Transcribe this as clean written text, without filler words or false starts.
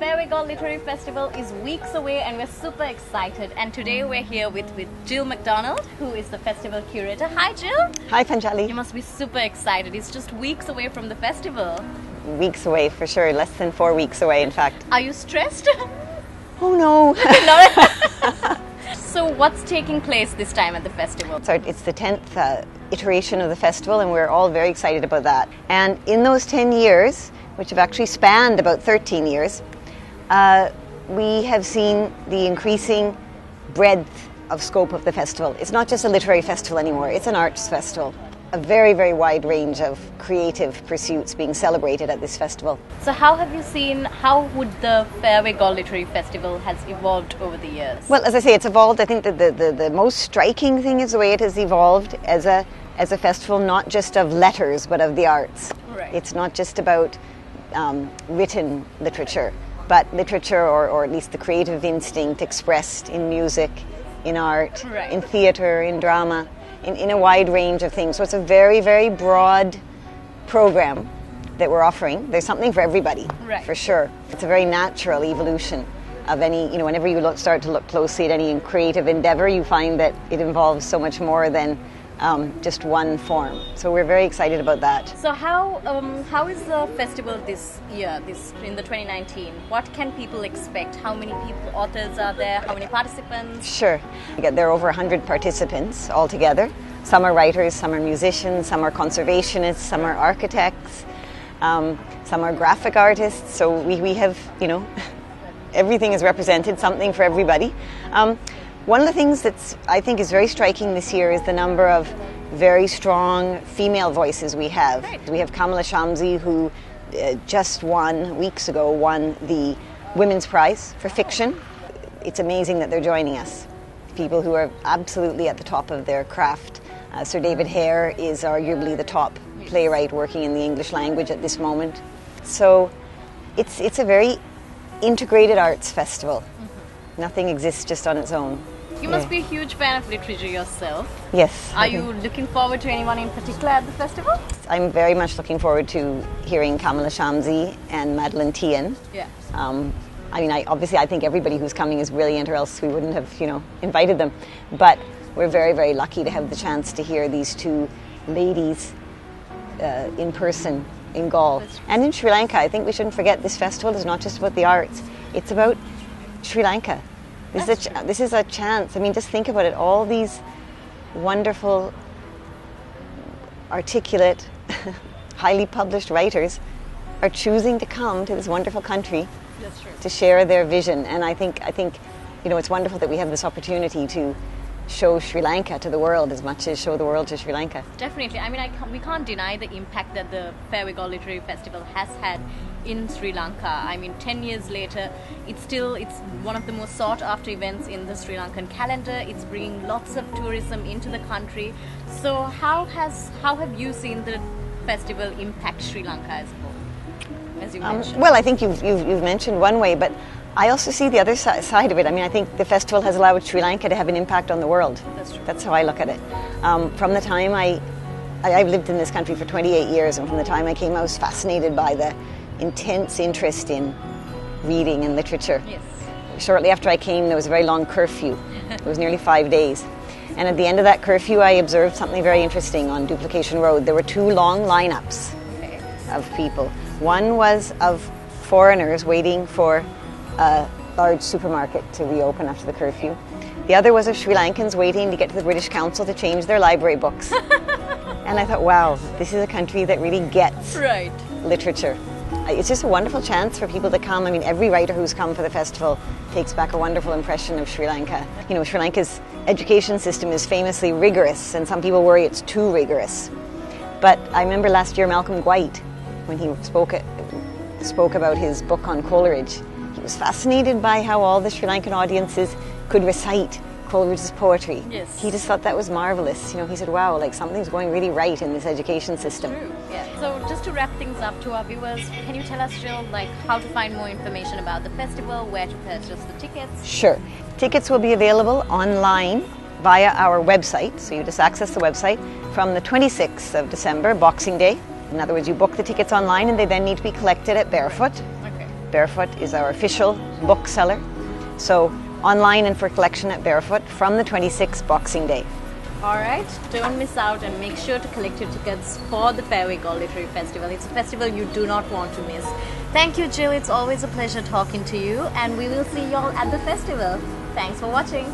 Fairway Galle Literary Festival is weeks away and we're super excited. And today we're here with Jill Mcdonald, who is the festival curator. Hi Jill! Hi Panjali. You must be super excited. It's just weeks away from the festival. Weeks away for sure, less than 4 weeks away in fact. Are you stressed? Oh no! No. So what's taking place this time at the festival? So it's the 10th iteration of the festival and we're all very excited about that. And in those 10 years, which have actually spanned about 13 years, we have seen the increasing breadth of scope of the festival. It's not just a literary festival anymore, it's an arts festival. A very, very wide range of creative pursuits being celebrated at this festival. So how would the Fairway Galle Literary Festival has evolved over the years? Well, as I say, it's evolved. I think that the most striking thing is the way it has evolved as a festival, not just of letters, but of the arts. Right. It's not just about written literature, but literature or at least the creative instinct expressed in music, in art, right, in theatre, in drama, in a wide range of things. So it's a very, very broad program that we're offering. There's something for everybody, right, for sure. It's a very natural evolution of any, whenever you start to look closely at any creative endeavour, you find that it involves so much more than just one form. So we're very excited about that. So how is the festival this year, in the 2019? What can people expect? How many authors are there? How many participants? Sure. There are over 100 participants altogether. Some are writers, some are musicians, some are conservationists, some are architects, some are graphic artists. So we have, everything is represented, something for everybody. One of the things that I think is very striking this year is the number of very strong female voices we have. Right. We have Kamala Shamsi, who just weeks ago won the Women's Prize for fiction. It's amazing that they're joining us. People who are absolutely at the top of their craft. Sir David Hare is arguably the top playwright working in the English language at this moment. So it's a very integrated arts festival. Mm-hmm. Nothing exists just on its own. You must be a huge fan of literature yourself. Yes. Are you looking forward to anyone in particular at the festival? I'm very much looking forward to hearing Kamala Shamsi and Madeleine Tien. Yeah. I think everybody who's coming is brilliant, or else we wouldn't have, invited them. But we're very, very lucky to have the chance to hear these two ladies in person in Galle. And in Sri Lanka. I think we shouldn't forget this festival is not just about the arts. It's about Sri Lanka. This is a chance. Just think about it. All these wonderful, articulate, highly published writers are choosing to come to this wonderful country to share their vision. And I think it's wonderful that we have this opportunity to show Sri Lanka to the world as much as show the world to Sri Lanka. Definitely. We can't deny the impact that the Fairway Galle Literary Festival has had in Sri Lanka. 10 years later, it's one of the most sought after events in the Sri Lankan calendar. It's bringing lots of tourism into the country. So how have you seen the festival impact Sri Lanka as a whole, as you mentioned? Well, I think you've mentioned one way, but I also see the other side of it. I think the festival has allowed Sri Lanka to have an impact on the world. That's true. That's how I look at it. From the time I've lived in this country for 28 years, and from the time I came, I was fascinated by the intense interest in reading and literature. Yes. Shortly after I came, there was a very long curfew. It was nearly 5 days. And at the end of that curfew, I observed something very interesting on Duplication Road. There were 2 long lineups of people. One was of foreigners waiting for a large supermarket to reopen after the curfew. The other was of Sri Lankans waiting to get to the British Council to change their library books. And I thought, wow, this is a country that really gets literature. It's just a wonderful chance for people to come. Every writer who's come for the festival takes back a wonderful impression of Sri Lanka. Sri Lanka's education system is famously rigorous, and some people worry it's too rigorous. But I remember last year Malcolm White, when he spoke about his book on Coleridge, he was fascinated by how all the Sri Lankan audiences could recite Coleridge's poetry. Yes. He just thought that was marvelous. He said, wow, something's going really right in this education system. True. Yeah. So just to wrap things up to our viewers, can you tell us, Jill, how to find more information about the festival, where to purchase the tickets? Sure. Tickets will be available online via our website. So you just access the website from the 26th of December, Boxing Day. In other words, you book the tickets online and they then need to be collected at Barefoot. Okay. Barefoot is our official bookseller. So online and for collection at Barefoot from the 26th Boxing Day. Alright, don't miss out and make sure to collect your tickets for the Fairway Galle Literary Festival. It's a festival you do not want to miss. Thank you, Jill. It's always a pleasure talking to you, and we will see you all at the festival. Thanks for watching.